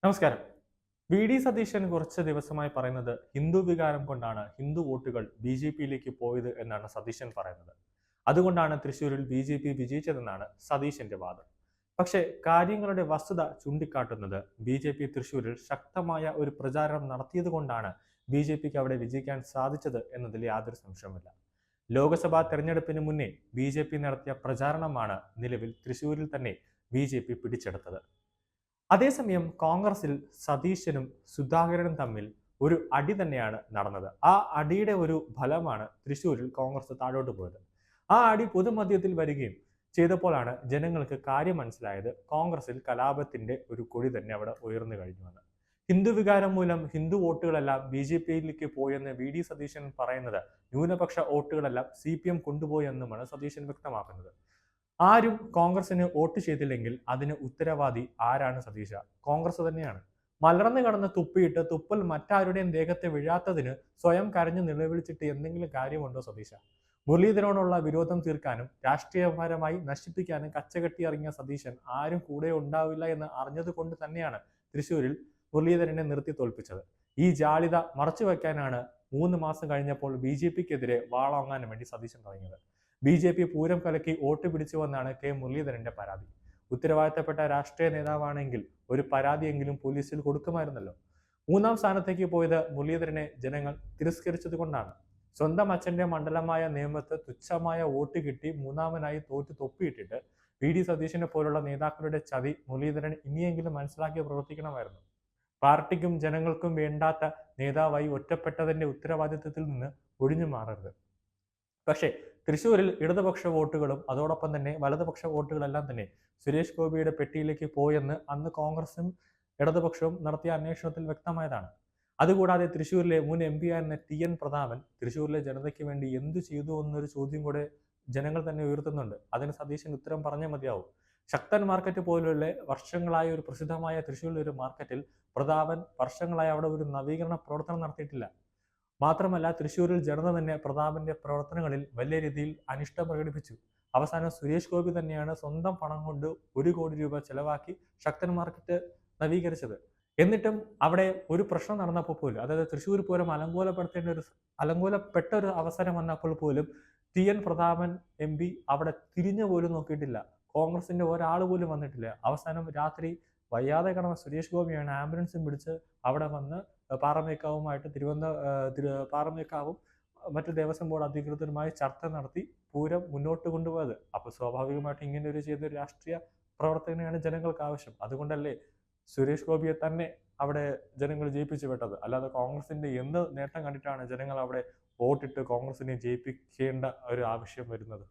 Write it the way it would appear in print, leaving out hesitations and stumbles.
നമസ്കാരം. വി.ഡി. സതീശൻ കുറച്ച് ദിവസമായി പറയുന്നത് ഹിന്ദു വികാരം കൊണ്ടാണ് ഹിന്ദു വോട്ടുകൾ ബി.ജെ.പിയിലേക്ക് പോയത് എന്നാണ് സതീശൻ പറയുന്നത്. അതുകൊണ്ടാണ് തൃശൂരിൽ ബി.ജെ.പി വിജയിച്ചതെന്നാണ് സതീശന്റെ വാദം. പക്ഷേ കാര്യങ്ങളുടെ വസ്തുത ചൂണ്ടിക്കാട്ടുന്നത് ബി.ജെ.പി തൃശൂരിൽ ശക്തമായ ഒരു പ്രചാരണം നടത്തിയതുകൊണ്ടാണ് ബി.ജെ.പിക്ക് അവിടെ വിജയിക്കാൻ സാധിച്ചത് എന്നതിൽ യാതൊരു സംശയവുമില്ല. ലോക്സഭാ തെരഞ്ഞെടുപ്പിന് മുന്നേ ബി.ജെ.പി നടത്തിയ പ്രചാരണമാണ് നിലവിൽ തൃശൂരിൽ തന്നെ ബി.ജെ.പി പിടിച്ചെടുത്തത്. അതേസമയം കോൺഗ്രസിൽ സതീശനും സുധാകരനും തമ്മിൽ ഒരു അടി തന്നെയാണ് നടന്നത്. ആ അടിയുടെ ഒരു ഫലമാണ് തൃശൂരിൽ കോൺഗ്രസ് താഴോട്ട് പോയത്. ആ അടി പൊതുമധ്യത്തിൽ വരികയും ചെയ്തപ്പോഴാണ് ജനങ്ങൾക്ക് കാര്യം മനസ്സിലായത്. കോൺഗ്രസിൽ കലാപത്തിന്റെ ഒരു കൊടി തന്നെ അവിടെ ഉയർന്നു കഴിഞ്ഞുവെന്ന്. ഹിന്ദു വികാരം മൂലം ഹിന്ദു വോട്ടുകളെല്ലാം ബി.ജെ.പിയിലേക്ക് പോയെന്ന് വി.ഡി. സതീശൻ പറയുന്നത് ന്യൂനപക്ഷ വോട്ടുകളെല്ലാം സി.പി.എം കൊണ്ടുപോയി എന്നുമാണ് സതീശൻ വ്യക്തമാക്കുന്നത്. ആരും കോൺഗ്രസിന് വോട്ട് ചെയ്തില്ലെങ്കിൽ അതിന് ഉത്തരവാദി ആരാണ് സതീശ? കോൺഗ്രസ് തന്നെയാണ്. മലർന്നു കടന്ന് തുപ്പിയിട്ട് തുപ്പൽ മറ്റാരുടെയും ദേഹത്തെ വീഴാത്തതിന് സ്വയം കരഞ്ഞു നിലവിളിച്ചിട്ട് എന്തെങ്കിലും കാര്യമുണ്ടോ സതീശ? മുരളീധരനോടുള്ള വിരോധം തീർക്കാനും രാഷ്ട്രീയപരമായി നശിപ്പിക്കാനും കച്ചകെട്ടി ഇറങ്ങിയ സതീശൻ ആരും കൂടെ ഉണ്ടാവില്ല എന്ന് അറിഞ്ഞത് കൊണ്ട് തന്നെയാണ് തൃശൂരിൽ മുരളീധരനെ നിർത്തി തോൽപ്പിച്ചത്. ഈ ജാളിത മറച്ചുവെക്കാനാണ് 3 മാസം കഴിഞ്ഞപ്പോൾ ബി.ജെ.പിക്കെതിരെ വാളോങ്ങാൻ വേണ്ടി സതീശൻ തുടങ്ങിയത്. ബി.ജെ.പി പൂരം കലക്കി വോട്ട് പിടിച്ചുവെന്നാണ് കെ മുരളീധരന്റെ പരാതി. ഉത്തരവാദിത്തപ്പെട്ട രാഷ്ട്രീയ നേതാവാണെങ്കിൽ ഒരു പരാതിയെങ്കിലും പോലീസിൽ കൊടുക്കുമായിരുന്നല്ലോ. 3ാം സ്ഥാനത്തേക്ക് പോയത് മുരളീധരനെ ജനങ്ങൾ തിരസ്കരിച്ചതുകൊണ്ടാണ്. സ്വന്തം അച്ഛന്റെ മണ്ഡലമായ നേമത്ത് തുച്ഛമായ വോട്ട് കിട്ടി 3ാമനായി തോറ്റ് തൊപ്പിയിട്ടിട്ട് വി.ഡി. സതീശനെ പോലുള്ള നേതാക്കളുടെ ചതി മുരളീധരൻ ഇനിയെങ്കിലും മനസ്സിലാക്കി പ്രവർത്തിക്കണമായിരുന്നു. പാർട്ടിക്കും ജനങ്ങൾക്കും വേണ്ടാത്ത നേതാവായി ഒറ്റപ്പെട്ടതിന്റെ ഉത്തരവാദിത്തത്തിൽ നിന്ന് ഒഴിഞ്ഞു മാറരുത്. പക്ഷേ തൃശ്ശൂരിൽ ഇടതുപക്ഷ വോട്ടുകളും അതോടൊപ്പം തന്നെ വലതുപക്ഷ വോട്ടുകളെല്ലാം തന്നെ സുരേഷ് ഗോപിയുടെ പെട്ടിയിലേക്ക് പോയെന്ന് അന്ന് കോൺഗ്രസും ഇടതുപക്ഷവും നടത്തിയ അന്വേഷണത്തിൽ വ്യക്തമായതാണ്. അതുകൂടാതെ തൃശ്ശൂരിലെ മുൻ എം.പി ആയിരുന്ന ടി.എൻ. പ്രതാപൻ തൃശ്ശൂരിലെ ജനതയ്ക്ക് വേണ്ടി എന്തു ചെയ്തു എന്നൊരു ചോദ്യം കൂടെ ജനങ്ങൾ തന്നെ ഉയർത്തുന്നുണ്ട്. അതിന് സതീശൻ ഉത്തരം പറഞ്ഞേ മതിയാവും. ശക്തൻ മാർക്കറ്റ് പോലുള്ള വർഷങ്ങളായ ഒരു പ്രസിദ്ധമായ തൃശ്ശൂരിലെ ഒരു മാർക്കറ്റിൽ പ്രതാപൻ വർഷങ്ങളായി അവിടെ ഒരു നവീകരണ പ്രവർത്തനം നടത്തിയിട്ടില്ല. മാത്രമല്ല തൃശ്ശൂരിൽ ജനത തന്നെ പ്രതാപന്റെ പ്രവർത്തനങ്ങളിൽ വലിയ രീതിയിൽ അനിഷ്ടം പ്രകടിപ്പിച്ചു. അവസാനം സുരേഷ് ഗോപി തന്നെയാണ് സ്വന്തം പണം കൊണ്ട് 1 കോടി രൂപ ചെലവാക്കി ശക്തൻ മാർക്കറ്റ് നവീകരിച്ചത്. എന്നിട്ടും അവിടെ ഒരു പ്രശ്നം നടന്നപ്പോൾ പോലും, അതായത് തൃശ്ശൂർ പൂരം അലങ്കോലപ്പെട്ട ഒരു അവസരം വന്നപ്പോൾ പോലും ടി.എൻ. പ്രതാപൻ എം.പി അവിടെ തിരിഞ്ഞു പോലും നോക്കിയിട്ടില്ല. കോൺഗ്രസിന്റെ ഒരാൾ പോലും വന്നിട്ടില്ല. അവസാനം രാത്രി വയ്യാതെ കിടന്ന സുരേഷ് ഗോപിയാണ് ആംബുലൻസും പിടിച്ച് അവിടെ വന്ന് പാറമേക്കാവുമായിട്ട് പാറമേക്കാവും മറ്റു ദേവസ്വം ബോർഡ് അധികൃതരുമായി ചർച്ച നടത്തി പൂരം മുന്നോട്ട് കൊണ്ടുപോയത്. അപ്പൊ സ്വാഭാവികമായിട്ട് ഇങ്ങനെ ഒരു ചെയ്ത രാഷ്ട്രീയ പ്രവർത്തനയാണ് ജനങ്ങൾക്ക് ആവശ്യം. അതുകൊണ്ടല്ലേ സുരേഷ് ഗോപിയെ തന്നെ അവിടെ ജനങ്ങൾ ജയിപ്പിച്ചു വിട്ടത്. അല്ലാതെ കോൺഗ്രസിന്റെ എന്ത് നേട്ടം കണ്ടിട്ടാണ് ജനങ്ങൾ അവിടെ വോട്ടിട്ട് കോൺഗ്രസിനെ ജയിപ്പിക്കേണ്ട ഒരു ആവശ്യം വരുന്നത്?